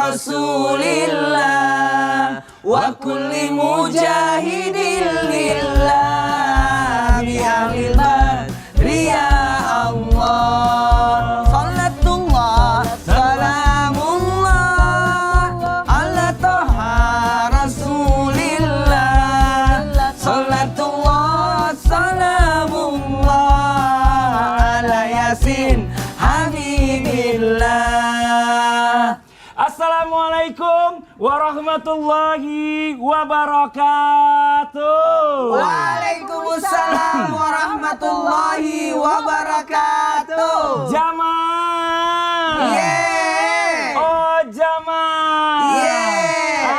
Rasulillah wa kulli mujahidin lillah bi'ahlil badri ya Allah. Salatullah salamullah ala toha Rasulillah. Salatullah salamullah ala yasin habibillah. Assalamualaikum warahmatullahi wabarakatuh. Waalaikumsalam warahmatullahi wabarakatuh. Jamaah. Yeay. Oh jamaah. Yeay.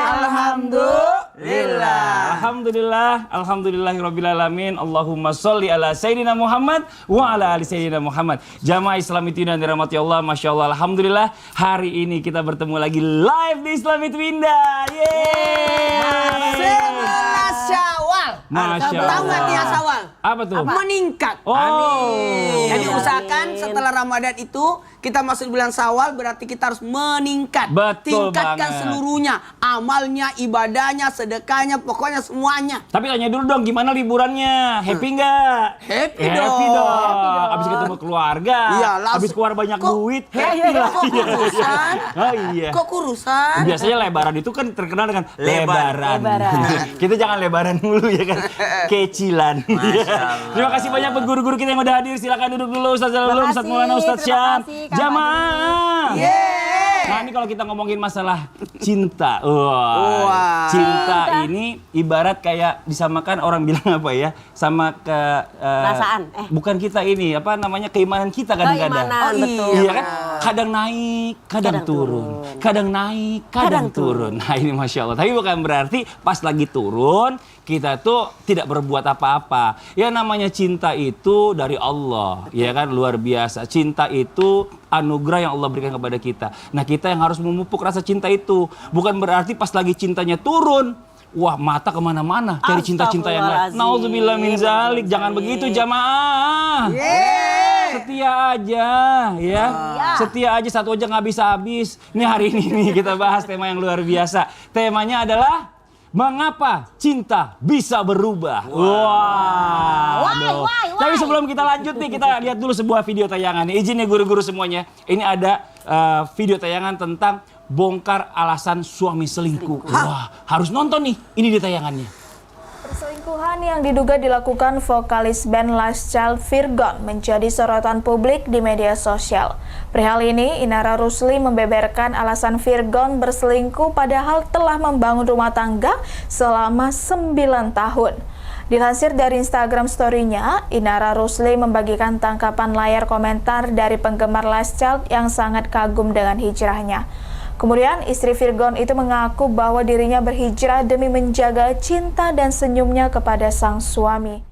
Alhamdulillah. Alhamdulillahirrabbilalamin. Allahumma sholli ala Sayyidina Muhammad wa ala ali Sayyidina Muhammad. Jamaah Islami Twinda dirahmati Allah. Masya Allah, alhamdulillah. Hari ini kita bertemu lagi live di Islami Twinda. Yeay. 11 Syawal. Masya Allah. Tahu nggak dia Syawal? Apa tuh? Meningkat. Oh. Amin. Jadi usahakan setelah Ramadan itu kita masuk bulan Syawal, berarti kita harus meningkat. Betul Tingkatkan banget. seluruhnya, amalnya, ibadahnya, sedekahnya, pokoknya semuanya. Tapi tanya dulu dong, gimana liburannya? Happy nggak? Happy Happy dong. dong. Abis ketemu keluarga, Iya, langsung. abis keluar banyak Kok- duit, Iya, happy lah. kok kurusan? Oh iya. Kok kurusan? Biasanya lebaran itu kan terkenal dengan lebaran. Kita jangan lebaran mulu ya kan. Kecilan. Terima kasih banyak buat guru-guru kita yang udah hadir. Silakan duduk dulu Ustaz Jalul, Ustaz Maulana, Ustaz Syam. Jamaah. Yeay. Nah ini kalau kita ngomongin masalah cinta, wah, cinta ini ibarat kayak disamakan orang bilang apa ya, sama ke Perasaan, bukan kita ini apa namanya keimanan kita kadang-kadang. Keimanan, betul. Iya kan, kadang naik, kadang turun, kadang naik, kadang turun. Nah ini masya Allah. Tapi bukan berarti pas lagi turun kita tuh tidak berbuat apa-apa. Ya namanya cinta itu dari Allah, ya kan, luar biasa. Cinta itu anugerah yang Allah berikan kepada kita. Nah kita yang harus memupuk rasa cinta itu. Bukan berarti pas lagi cintanya turun, wah mata kemana-mana cari cinta-cinta yang lain. Nauzubillah min zalik. Jangan begitu jamaah. Setia aja ya. Setia aja, satu aja nggak habis-habis. Ini hari ini nih kita bahas tema yang luar biasa. Temanya adalah mengapa cinta bisa berubah. Wah. Tapi sebelum kita lanjut nih, kita lihat dulu sebuah video tayangan. Izin ya guru-guru semuanya. Ini ada video tayangan tentang bongkar alasan suami selingkuh. Wah, harus nonton nih. Ini di tayangannya. Perselingkuhan yang diduga dilakukan vokalis band Last Child Virgon menjadi sorotan publik di media sosial. Perihal ini, Inara Rusli membeberkan alasan Virgon berselingkuh padahal telah membangun rumah tangga selama 9 tahun. Dilansir dari Instagram story-nya, Inara Rusli membagikan tangkapan layar komentar dari penggemar Last Child yang sangat kagum dengan hijrahnya. Kemudian istri Virgon itu mengaku bahwa dirinya berhijrah demi menjaga cinta dan senyumnya kepada sang suami.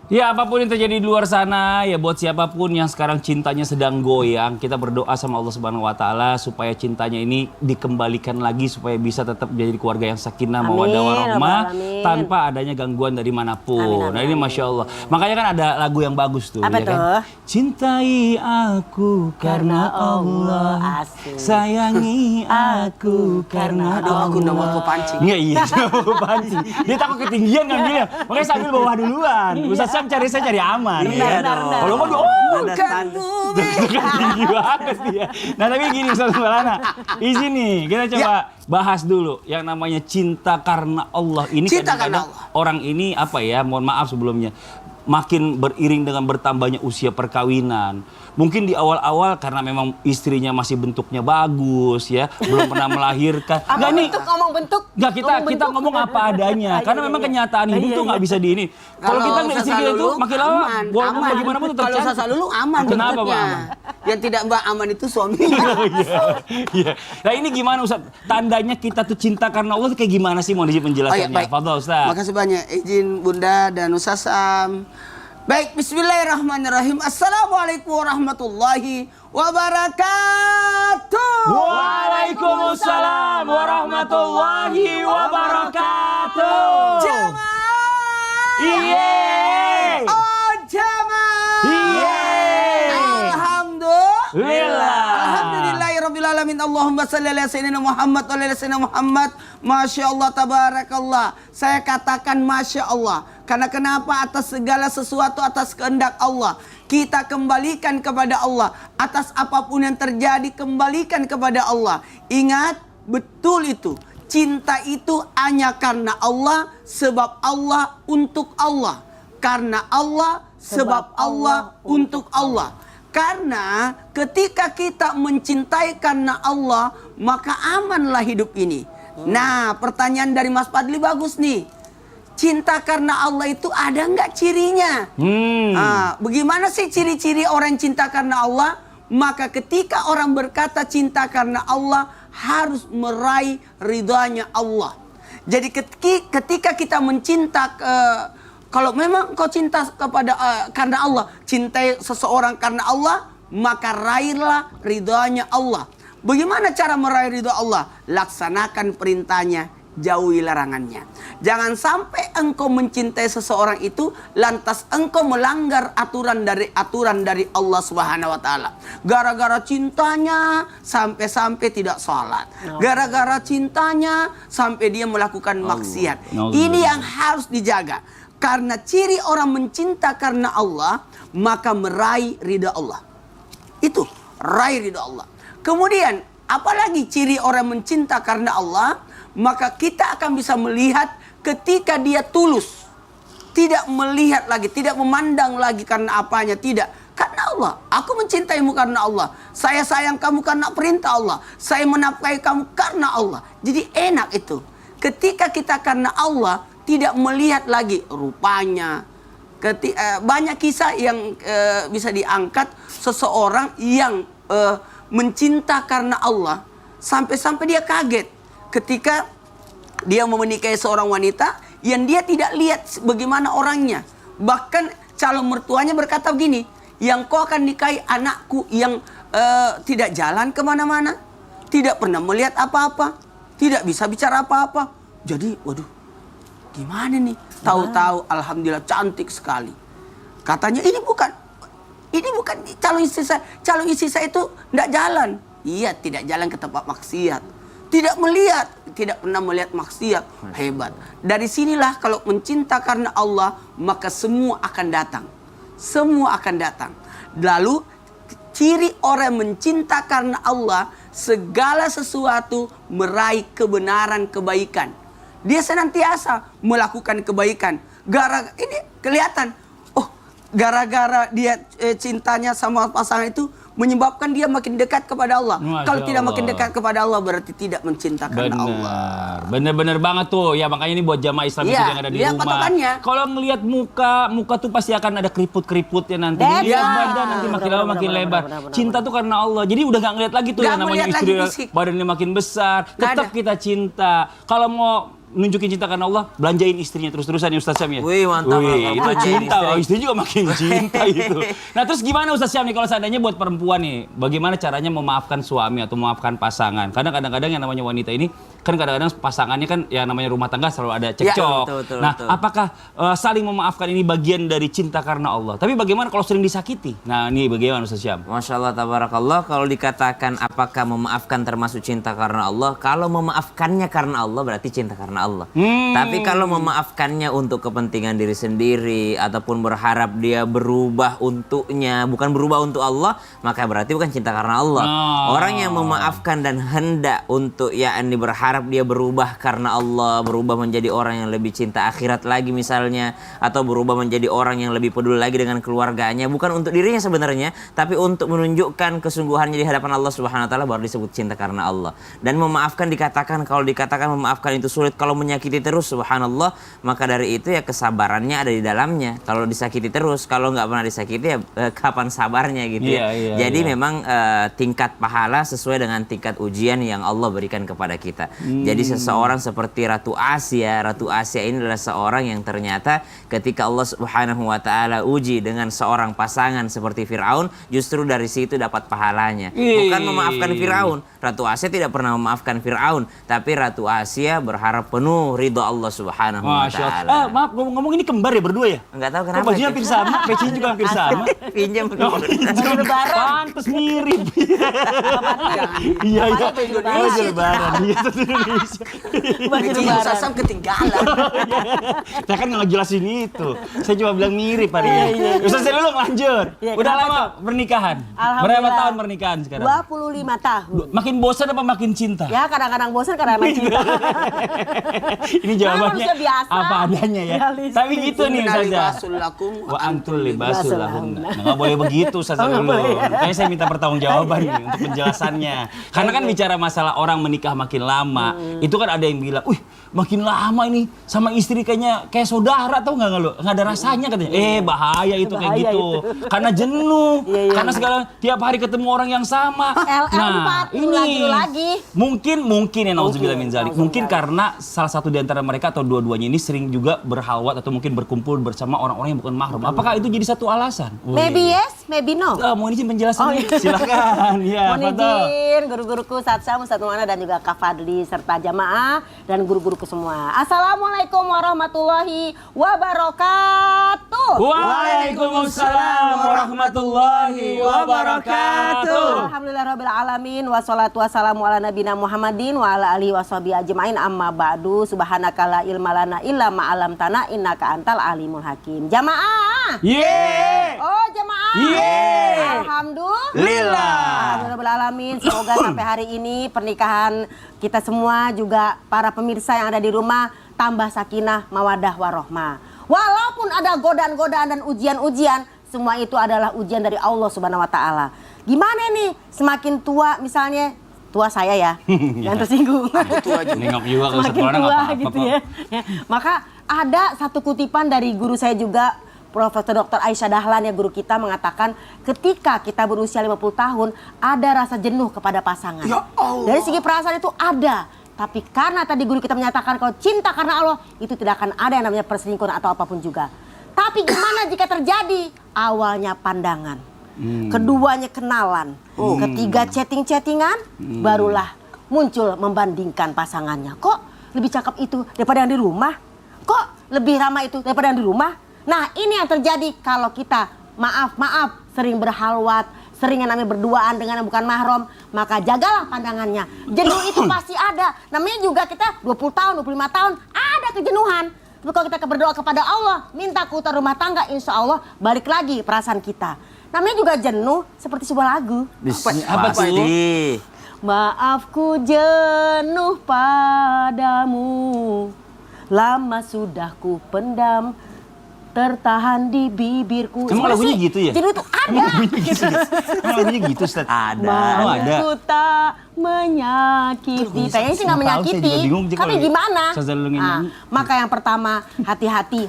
Ya apapun yang terjadi di luar sana, ya buat siapapun yang sekarang cintanya sedang goyang, kita berdoa sama Allah Subhanahu Wa Taala supaya cintanya ini dikembalikan lagi supaya bisa tetap menjadi keluarga yang sakinah mawaddah warahmah tanpa adanya gangguan dari manapun. Nah ini masya Allah. Makanya kan ada lagu yang bagus tuh. Apa ya tuh? Kan? Cintai aku karena Allah, sayangi aku karena Allah. Aku nomor ke pancing. Iya, nomor pancing. Dia takut ketinggian ngambilnya, makanya sambil bawah duluan. Ustaz Syam saya cari aman. Iya dong. Kalau mau tinggi banget dia. Nah tapi gini Ustaz Maulana, izin nih kita coba bahas dulu yang namanya cinta karena Allah ini. Cinta kadang-kadang karena Allah. orang ini apa ya, mohon maaf sebelumnya, makin beriring dengan bertambahnya usia perkawinan. Mungkin di awal-awal karena memang istrinya masih bentuknya bagus ya, belum pernah melahirkan. Apa bentuk, ngomong bentuk? Enggak, kita ngomong apa adanya. Karena memang kenyataan hidup tuh nggak bisa di ini. Kalau kita nggak istri kita itu makin lama, walaupun bagaimanapun tetap Kalau cantik. Sasa Lulu aman. Kenapa, bentuknya. Pak? Yang tidak Mbak aman itu suaminya. Iya. Nah ini gimana Ustaz? Tandanya kita tuh cinta karena Allah tuh kayak gimana sih? Mohon izin penjelasannya. Baik. Fadhol Ustaz. Makasih banyak. Izin Bunda dan Ustaz Sam. Baik, bismillahirrahmanirrahim. Assalamualaikum warahmatullahi wabarakatuh. Waalaikumsalam warahmatullahi wabarakatuh. Jamaah. Iya. Oh jamaah. Iya. Alhamdulillah. Lillah. Alhamdulillahirabbil alamin. Allahumma salli ala sayyidina Muhammad wa ala sayyidina Muhammad. Masya Allah, tabarakallah. Saya katakan Masya Allah. Karena kenapa? Atas segala sesuatu, atas kehendak Allah. Kita kembalikan kepada Allah. Atas apapun yang terjadi, kembalikan kepada Allah. Ingat, betul itu. Cinta itu hanya karena Allah, sebab Allah, untuk Allah. Karena Allah, sebab Allah, untuk Allah. Karena ketika kita mencintai karena Allah, maka amanlah hidup ini. Nah, pertanyaan dari Mas Fadli bagus nih. Cinta karena Allah itu ada nggak cirinya? Bagaimana sih ciri-ciri orang cinta karena Allah? Maka ketika orang berkata cinta karena Allah, harus meraih ridhanya Allah. Jadi ketika kita mencinta, kalau memang kau cinta kepada karena Allah, cintai seseorang karena Allah, maka raihlah ridhanya Allah. Bagaimana cara meraih ridha Allah? Laksanakan perintahnya, jauhi larangannya. Jangan sampai engkau mencintai seseorang itu lantas engkau melanggar aturan dari Allah Subhanahu wa taala. Gara-gara cintanya sampai tidak salat. Gara-gara cintanya sampai dia melakukan maksiat. Ini yang harus dijaga. Karena ciri orang mencinta karena Allah, maka meraih ridha Allah. Itu raih ridha Allah. Kemudian apalagi ciri orang mencinta karena Allah? Maka kita akan bisa melihat ketika dia tulus. Tidak melihat lagi, tidak memandang lagi karena apanya, tidak. Karena Allah. Aku mencintaimu karena Allah. Saya sayang kamu karena perintah Allah. Saya menafkahi kamu karena Allah. Jadi enak itu. Ketika kita karena Allah, tidak melihat lagi rupanya. Banyak kisah yang bisa diangkat seseorang yang mencinta karena Allah. Sampai-sampai dia kaget ketika dia mau menikahi seorang wanita yang dia tidak lihat bagaimana orangnya. Bahkan calon mertuanya berkata begini, yang kau akan nikahi anakku yang tidak jalan kemana-mana, tidak pernah melihat apa-apa, tidak bisa bicara apa-apa. Jadi waduh, gimana nih? Tahu-tahu alhamdulillah cantik sekali. Katanya ini bukan calon istri saya. Calon istri saya itu tidak jalan. Iya, tidak jalan ke tempat maksiat. Tidak melihat, tidak pernah melihat maksiat. Hebat. Dari sinilah kalau mencinta karena Allah, maka semua akan datang. Semua akan datang. Lalu ciri orang mencinta karena Allah, segala sesuatu meraih kebenaran, kebaikan. Dia senantiasa melakukan kebaikan. Ini kelihatan. Oh, gara-gara dia cintanya sama pasangan itu menyebabkan dia makin dekat kepada Allah. Kalau tidak makin dekat kepada Allah berarti tidak mencinta karena Allah. Bener-bener banget tuh. Ya makanya ini buat jamaah Islam yang ada di rumah. Patokannya. Kalau ngelihat muka tuh pasti akan ada keriput-keriputnya nanti. Lihat badan nanti makin lama makin lebar. Cinta tuh karena Allah. Jadi udah gak ngeliat lagi tuh yang namanya istri badannya makin besar. Tetap kita cinta. Kalau mau nunjukin cinta karena Allah, belanjain istrinya terus-terusan ya Ustaz Syam ya. Wih, mantap. Wih, itu cinta. Istri juga makin cinta itu. Nah, terus gimana Ustaz Syam nih kalau seandainya buat perempuan nih, bagaimana caranya memaafkan suami atau memaafkan pasangan? Karena kadang-kadang yang namanya wanita ini kan kadang-kadang pasangannya kan ya namanya rumah tangga selalu ada cekcok. Ya, betul, nah, betul. apakah saling memaafkan ini bagian dari cinta karena Allah? Tapi bagaimana kalau sering disakiti? Nah, ini bagaimana Ustaz Syam? Masya Allah, tabarakallah. Kalau dikatakan apakah memaafkan termasuk cinta karena Allah? Kalau memaafkannya karena Allah berarti cinta karena Allah. Tapi kalau memaafkannya untuk kepentingan diri sendiri ataupun berharap dia berubah untuknya, bukan berubah untuk Allah, maka berarti bukan cinta karena Allah. Orang yang memaafkan dan hendak untuk yakni berharap dia berubah karena Allah, berubah menjadi orang yang lebih cinta akhirat lagi misalnya, atau berubah menjadi orang yang lebih peduli lagi dengan keluarganya, bukan untuk dirinya sebenarnya, tapi untuk menunjukkan kesungguhannya di hadapan Allah Subhanahu wa taala, baru disebut cinta karena Allah. Dan memaafkan kalau dikatakan memaafkan itu sulit, kalau menyakiti terus, subhanallah, maka dari itu ya kesabarannya ada di dalamnya. Kalau disakiti terus, kalau nggak pernah disakiti ya kapan sabarnya gitu ya. Jadi memang tingkat pahala sesuai dengan tingkat ujian yang Allah berikan kepada kita. Jadi seseorang seperti Ratu Asia. Ratu Asia ini adalah seorang yang ternyata ketika Allah Subhanahu wa taala uji dengan seorang pasangan seperti Firaun, justru dari situ dapat pahalanya. Bukan memaafkan Firaun. Ratu Asia tidak pernah memaafkan Firaun, tapi Ratu Asia berharap penuh ridho Allah Subhanahu wa Masya Allah. taala. Maaf, ngomong ini kembar ya berdua ya? Enggak tahu Kok kenapa. bajunya hampir sama, pecinya juga hampir sama. Pinjam. Pantes mirip. Iya, iya. Baju lebaran. Iya, satu Indonesia. Baju Sasam ketinggalan. Saya kan nggak ngejelasin itu. Saya cuma bilang mirip hari ini. Ustaz dulu lanjut. Udah lama pernikahan? Berapa tahun pernikahan sekarang? 25 tahun. Makin bosan apa makin cinta? Ya kadang-kadang bosan karena cinta. Ini jawabannya manusia biasa. apa adanya ya. Realistis. Tapi gitu nih Inna Ustazah. libasul lakum Wa antul libasul lahunna. Nggak boleh begitu Ustazah dulu. Kayaknya saya minta pertanggungjawaban nih untuk penjelasannya. Karena kan bicara masalah orang menikah makin lama, itu kan ada yang bilang, "Wih, makin lama ini sama istri kayak saudara, tau nggak lo? Nggak ada rasanya," katanya. Bahaya itu kayak Bahaya gitu. Karena jenuh. Karena segala tiap hari ketemu orang yang sama. LL4, lagi. Mungkin ya nauzubillah min zalik. Mungkin karena salah satu di antara mereka atau dua-duanya ini sering juga berhalwat atau mungkin berkumpul bersama orang-orang yang bukan mahram. Apakah itu jadi satu alasan? Maybe yes, maybe no. Mohon izin penjelasannya. Silakan. Ya, Mohon Fadal. izin guru-guruku Satsa, Ustaz Nuwana dan juga Kak Fadli serta jamaah dan guru-guruku semua. Assalamualaikum warahmatullahi wabarakatuh. Waalaikumsalam warahmatullahi wabarakatuh. Alhamdulillahirabbil alamin wassalatu wassalamu ala nabiyina Muhammadin wa ala alihi washabihi ajmain amma ba'du subhanaka la ilma lana illa ma 'allamtana innaka antal alimul hakim. Jamaah. Yeay. Oh, jamaah. Yeay. Alhamdulillah. Alhamdulillah alamin. Semoga sampai hari ini pernikahan kita semua juga para pemirsa yang ada di rumah tambah sakinah, mawadah, warohmah. Walaupun ada godaan-godaan dan ujian-ujian, semua itu adalah ujian dari Allah Subhanahu wa taala. Gimana nih semakin tua misalnya, tua saya ya, jangan tersinggung. Nengok juga kalau Semakin sekolah nggak tua apa-apa gitu kok. ya. Maka ada satu kutipan dari guru saya juga, Profesor Dr. Aisyah Dahlan ya, guru kita mengatakan ketika kita berusia 50 tahun ada rasa jenuh kepada pasangan. Ya Allah. Dari segi perasaan itu ada. Tapi karena tadi guru kita menyatakan kalau cinta karena Allah itu tidak akan ada yang namanya perselingkuhan atau apapun juga. Tapi gimana jika terjadi? Awalnya pandangan. Keduanya kenalan. Ketiga chatting-chattingan. Barulah muncul membandingkan pasangannya. Kok lebih cakep itu daripada yang di rumah? Kok lebih ramah itu daripada yang di rumah? Nah ini yang terjadi kalau kita maaf sering berhalwat, sering yang namanya berduaan dengan yang bukan mahram, maka jagalah pandangannya. Jenuh itu pasti ada. Namanya juga kita 20 tahun, 25 tahun ada kejenuhan. Tapi kalau kita berdoa kepada Allah, minta keutamaan rumah tangga, insya Allah balik lagi perasaan kita. Namanya juga jenuh seperti sebuah lagu. Apa tuh? Pasti. Maafku jenuh padamu, lama sudah ku pendam, tertahan di bibirku. Emang lagunya gitu ya? Jenuh itu ada. Emang lagunya gitu, Ustaz? Ada. Oh, ada. Aku tak menyakiti. Kayaknya sih nggak Tahu, saya menyakiti. juga bingung sih Tapi kalau gimana? Ustaz Zalul nyanyi. Nah, maka yang pertama hati-hati.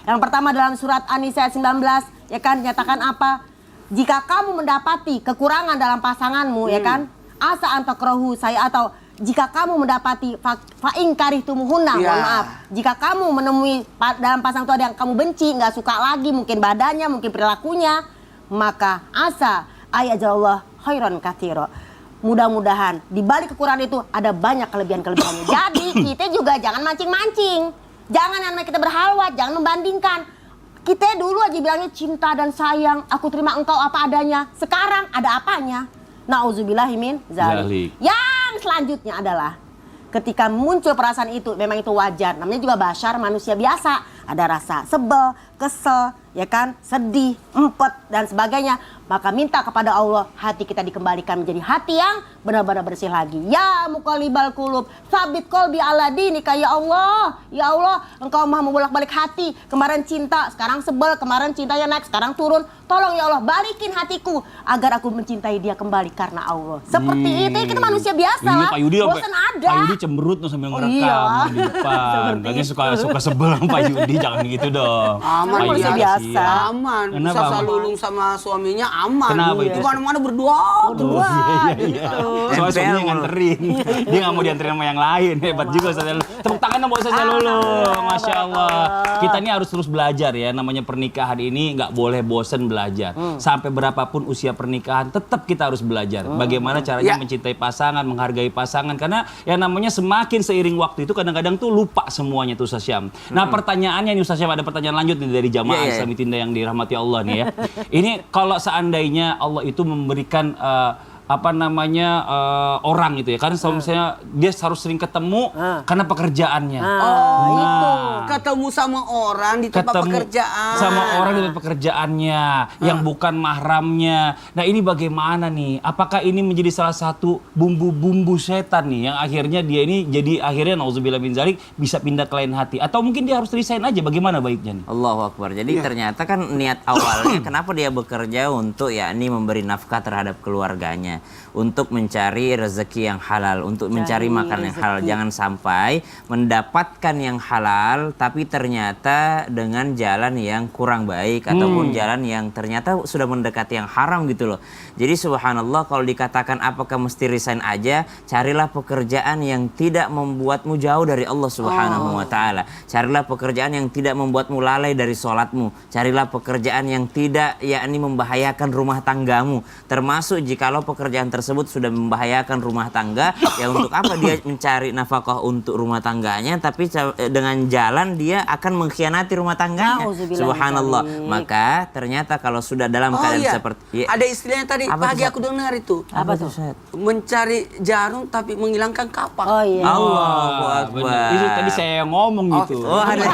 Yang pertama dalam surat An-Nisa ayat 19 ya kan nyatakan apa? Jika kamu mendapati kekurangan dalam pasanganmu ya kan, asa antakrohu saya atau jika kamu mendapati fa'ing karihtumuhunna, mohon maaf. Jika kamu menemui dalam pasangan itu ada yang kamu benci, nggak suka lagi, mungkin badannya, mungkin perilakunya, maka asa ayajallah khairan katsira. Mudah-mudahan di balik kekurangan itu ada banyak kelebihan-kelebihannya. Jadi kita juga jangan mancing-mancing. Jangan yang namanya kita berhalwat, jangan membandingkan. Kita dulu aja bilangnya cinta dan sayang, aku terima engkau apa adanya. Sekarang ada apanya? Nauzubillahi min zalik. Yang selanjutnya adalah ketika muncul perasaan itu, memang itu wajar. Namanya juga bashar, manusia biasa. Ada rasa sebel, kesel, ya kan, sedih, empet, dan sebagainya. Maka minta kepada Allah hati kita dikembalikan menjadi hati yang benar-benar bersih lagi. Ya muqallibal qulub, sabit qalbi ala dinika ya Allah. Ya Allah, engkau maha membolak-balik hati. Kemarin cinta, sekarang sebel, kemarin cintanya naik, sekarang turun. Tolong ya Allah, balikin hatiku agar aku mencintai dia kembali karena Allah. Seperti itu, kita manusia biasa Ini lah. Pak Yudi Bosan ada. Pak Yudi cemberut tuh sambil ngerekam Iya. di depan. Katanya suka sebel sama Pak Yudi. jangan gitu dong. Aman, Ayo, masih gimana biasa. sih? Aman. Kenapa, Bisa aman? salulung sama suaminya aman. Kenapa itu? Kemana-mana berdua. Berdua. Iya. Soalnya suaminya yang nganterin. Dia nggak mau dianterin sama yang lain. Hebat juga Ustaz Jalul. Tepuk tangan dong buat Ustaz Jalul. Masya Allah. Kita ini harus terus belajar ya. Namanya pernikahan ini nggak boleh bosen belajar. Sampai berapapun usia pernikahan, tetap kita harus belajar. Bagaimana caranya Ya. mencintai pasangan, menghargai pasangan. Karena yang namanya semakin seiring waktu itu kadang-kadang tuh lupa semuanya tuh Ustaz Syam. Nah pertanyaannya nih Ustaz Syam, ada pertanyaan lanjut nih dari jamaah Iya, iya. Islami Tinda yang dirahmati Allah nih ya. Ini kalau seandainya Allah itu memberikan orang gitu ya, kan misalnya dia harus sering ketemu karena pekerjaannya. Ketemu sama orang di tempat pekerjaan. Sama orang di tempat pekerjaannya yang bukan mahramnya. Nah ini bagaimana nih? Apakah ini menjadi salah satu bumbu-bumbu setan nih yang akhirnya dia ini jadi akhirnya nauzubillah min zalik bisa pindah ke lain hati, atau mungkin dia harus resign aja? Bagaimana baiknya nih? Allahu Akbar. Jadi ternyata kan niat awalnya kenapa dia bekerja untuk yakni memberi nafkah terhadap keluarganya, untuk mencari rezeki yang halal, untuk mencari makan yang halal. Jangan sampai mendapatkan yang halal tapi ternyata dengan jalan yang kurang baik ataupun jalan yang ternyata sudah mendekati yang haram gitu loh. Jadi subhanallah, kalau dikatakan apakah mesti resign aja, carilah pekerjaan yang tidak membuatmu jauh dari Allah Subhanahu wa taala. Carilah pekerjaan yang tidak membuatmu lalai dari sholatmu. Carilah pekerjaan yang tidak yakni membahayakan rumah tanggamu. Termasuk jikalau pekerjaan tersebut sudah membahayakan rumah tangga, ya untuk apa dia mencari nafkah untuk rumah tangganya, tapi dengan jalan dia akan mengkhianati rumah tangganya. Nauzubillah Subhanallah. min dzalik. Maka ternyata kalau sudah dalam keadaan seperti Ada istilahnya tadi Apa pagi tuh, aku dengar itu. Apa tuh? Mencari jarum tapi menghilangkan kapak. Oh iya. Allahu Wah, Akbar. bener. Itu tadi saya yang ngomong gitu. Oh, ada.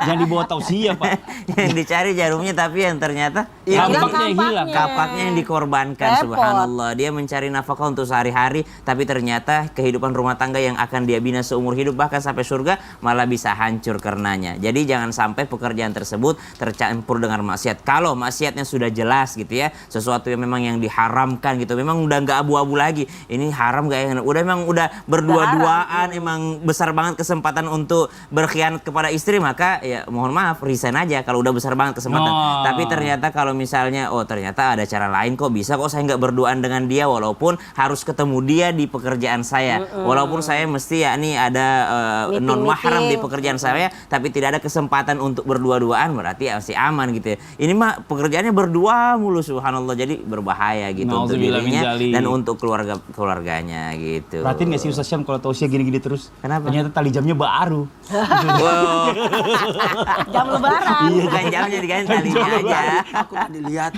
Jangan dibawa tausiah Pak. Yang dicari jarumnya tapi yang ternyata Kampaknya yang hilang. kapaknya yang dikorbankan. Repot. Subhanallah. Dia mencari nafkah untuk sehari-hari, tapi ternyata kehidupan rumah tangga yang akan dia bina seumur hidup bahkan sampai surga malah bisa hancur karenanya. Jadi jangan sampai pekerjaan tersebut tercampur dengan maksiat. Kalau maksiatnya sudah jelas gitu ya, sesuatu yang memang yang diharamkan gitu, memang udah nggak abu-abu lagi. Ini haram gak ya? Udah berdua-duaan, emang besar banget kesempatan untuk berkhianat kepada istri, maka ya mohon maaf resign aja kalau udah besar banget kesempatan. Oh. Tapi ternyata kalau misalnya ternyata ada cara lain kok, bisa kok saya nggak berduaan dengan dia walaupun harus ketemu dia di pekerjaan saya, walaupun saya mesti yakni ada non mahram di pekerjaan saya, tapi tidak ada kesempatan untuk berdua-duaan, berarti ya masih aman gitu ya. Ini mah pekerjaannya berdua mulu, subhanallah, jadi berbahaya gitu untuk Nauzubillah min dirinya dzalik. dan untuk keluarganya gitu. Perhatiin gak sih Ustaz Syam kalau tausiah gini-gini terus? Kenapa? Ternyata tali jamnya baru. Wow. Jam lebaran. Iya, bukan jamnya diganti talinya aja. Aku tadi lihat.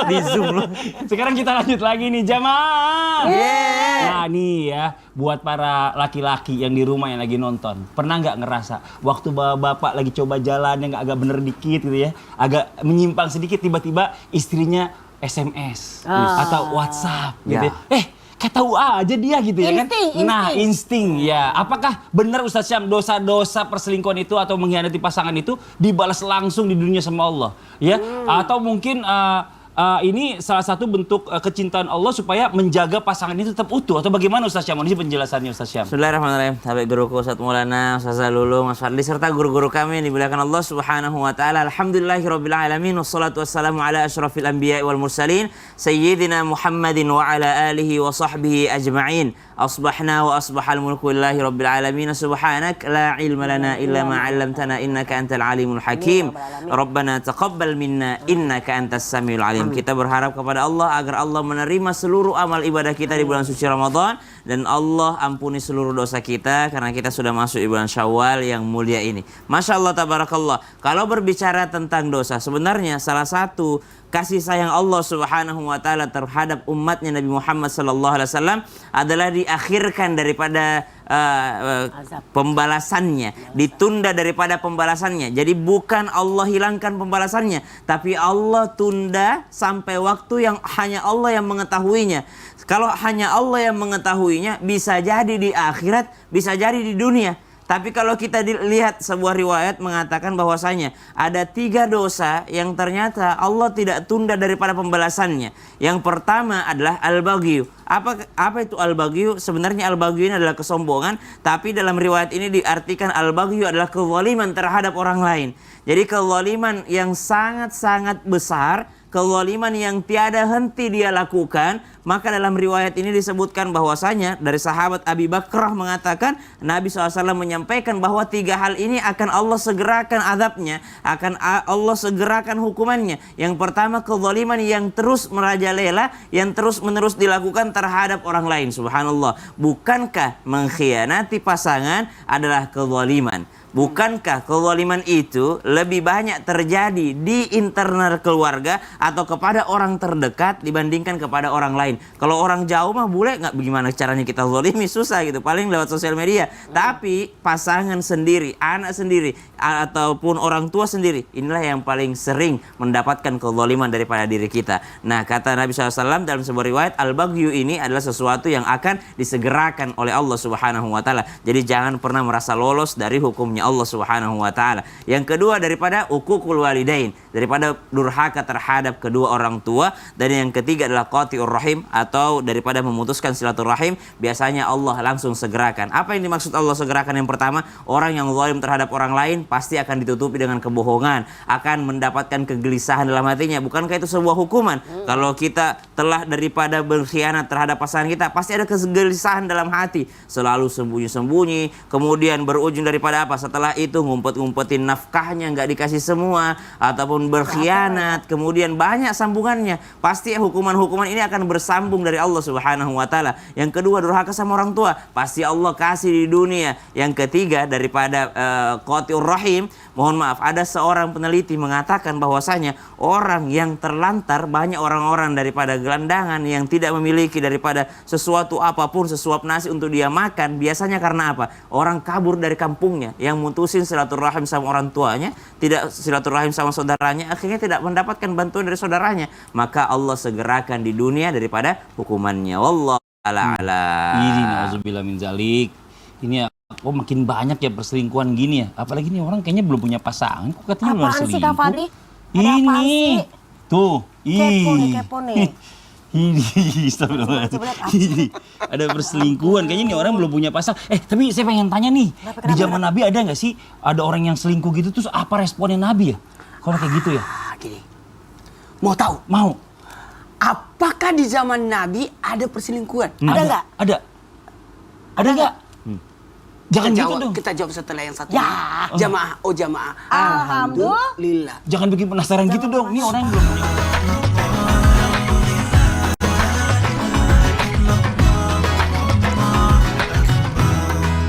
Di zoom loh. Sekarang kita lanjut lagi nih jamaah. Yeah. Nah nih ya, buat para laki-laki yang di rumah yang lagi nonton, pernah nggak ngerasa waktu bapak lagi coba jalan yang agak bener dikit gitu ya, agak menyimpang sedikit, tiba-tiba istrinya SMS atau WhatsApp gitu ya. Kayak tahu aja dia gitu ya kan. Insting. Nah, insting ya. Apakah benar Ustaz Syam dosa-dosa perselingkuhan itu atau mengkhianati pasangan itu dibalas langsung di dunia sama Allah? Ya, atau mungkin ini salah satu bentuk kecintaan Allah supaya menjaga pasangan ini tetap utuh, atau bagaimana Ustaz Syam? Ini penjelasannya Ustaz Syam. Bismillahirrahmanirrahim. Sahabat guruku Ustaz Maulana, Ustaz Lulu, Mas Fadli serta guru-guru kami yang dimuliakan Allah Subhanahu wa taala. Alhamdulillahirabbil alamin wassalatu wassalamu ala asyrafil anbiya'i wal mursalin sayyidina Muhammadin wa ala alihi wa sahbihi ajma'in. Asbahna wa asbahal mulku lillahi rabbil alamin. Subhanak la ilma lana illa ma 'allamtana innaka antal alimul hakim. Rabbana taqabbal minna innaka antas samiul alim. Kita berharap kepada Allah agar Allah menerima seluruh amal ibadah kita di bulan suci Ramadan, dan Allah ampuni seluruh dosa kita karena kita sudah masuk di bulan Syawal yang mulia ini. Masya Allah tabarakallah. Kalau berbicara tentang dosa, sebenarnya salah satu kasih sayang Allah Subhanahu wa taala terhadap umatnya Nabi Muhammad sallallahu alaihi wasallam adalah diakhirkan daripada pembalasannya, ditunda daripada pembalasannya. Jadi bukan Allah hilangkan pembalasannya, tapi Allah tunda sampai waktu yang hanya Allah yang mengetahuinya. Kalau hanya Allah yang mengetahuinya, bisa jadi di akhirat, bisa jadi di dunia. Tapi kalau kita lihat sebuah riwayat mengatakan bahwasanya ada 3 dosa yang ternyata Allah tidak tunda daripada pembalasannya. Yang pertama adalah al-baghyu. Apa itu al-baghyu? Sebenarnya al-baghyu ini adalah kesombongan, tapi dalam riwayat ini diartikan al-baghyu adalah kezaliman terhadap orang lain. Jadi kezaliman yang sangat-sangat besar, kezaliman yang tiada henti dia lakukan. Maka dalam riwayat ini disebutkan bahwasanya dari sahabat Abi Bakrah mengatakan Nabi SAW menyampaikan bahwa 3 hal ini akan Allah segerakan azabnya, akan Allah segerakan hukumannya. Yang pertama kezaliman yang terus merajalela, yang terus menerus dilakukan terhadap orang lain. Subhanallah. Bukankah mengkhianati pasangan adalah kezaliman? Bukankah kezaliman itu lebih banyak terjadi di internal keluarga atau kepada orang terdekat dibandingkan kepada orang lain? Kalau orang jauh mah boleh nggak, bagaimana caranya kita zalimi, susah gitu, paling lewat sosial media. Tapi pasangan sendiri, anak sendiri, ataupun orang tua sendiri, inilah yang paling sering mendapatkan kezaliman daripada diri kita. Nah, kata Nabi SAW dalam sebuah riwayat, al-baghyu ini adalah sesuatu yang akan disegerakan oleh Allah Subhanahu wa Ta'ala. Jadi jangan pernah merasa lolos dari hukumnya Allah Subhanahu wa Ta'ala. Yang kedua daripada uququl walidain, daripada durhaka terhadap kedua orang tua. Dan yang ketiga adalah qati'ur rahim, atau daripada memutuskan silaturahim. Biasanya Allah langsung segerakan. Apa yang dimaksud Allah segerakan? Yang pertama, orang yang zalim terhadap orang lain pasti akan ditutupi dengan kebohongan, akan mendapatkan kegelisahan dalam hatinya. Bukankah itu sebuah hukuman? Kalau kita telah daripada berkhianat terhadap pasangan kita, pasti ada kegelisahan dalam hati, selalu sembunyi-sembunyi, kemudian berujung daripada apa? Setelah itu ngumpet-ngumpetin nafkahnya, nggak dikasih semua, ataupun berkhianat, kemudian banyak sambungannya. Pasti hukuman-hukuman ini akan bersambung dari Allah Subhanahu wa Ta'ala. Yang kedua, durhaka sama orang tua, pasti Allah kasih di dunia. Yang ketiga daripada qati'ur rahim, mohon maaf, ada seorang peneliti mengatakan bahwasanya orang yang terlantar, banyak orang-orang daripada gelandangan yang tidak memiliki daripada sesuatu apapun, sesuap nasi untuk dia makan, biasanya karena apa? Orang kabur dari kampungnya, yang mutusin silaturahim sama orang tuanya, tidak silaturahim sama saudaranya, akhirnya tidak mendapatkan bantuan dari saudaranya. Maka Allah segerakan di dunia daripada hukumannya. Wallahu a'ala. Ini nauzubillah min zalik. Ini makin banyak ya perselingkuhan gini ya. Apalagi nih orang kayaknya belum punya pasangan. Kok katanya belum Apaan sih Kak selingkuh? Fadli? Ada apaan Ini. sih? Tuh. Kepo nih. Ini, astagfirullahaladzim. Ini ada perselingkuhan. Kayaknya nih orang belum punya pasangan. Tapi saya pengen tanya nih, di zaman Nabi ada nggak sih ada orang yang selingkuh gitu, terus apa responnya Nabi ya? Kalau kayak gitu ya? Gini, mau tahu? Mau. Apakah di zaman Nabi ada perselingkuhan? Ada nggak? Ada. Ada nggak? Jangan Kita gitu jawab, dong. kita jawab setelah yang satu. Ya. Jamaah, oh jamaah. Alhamdulillah. Alhamdulillah. Jangan bikin penasaran gitu dong. Ini orang belum punya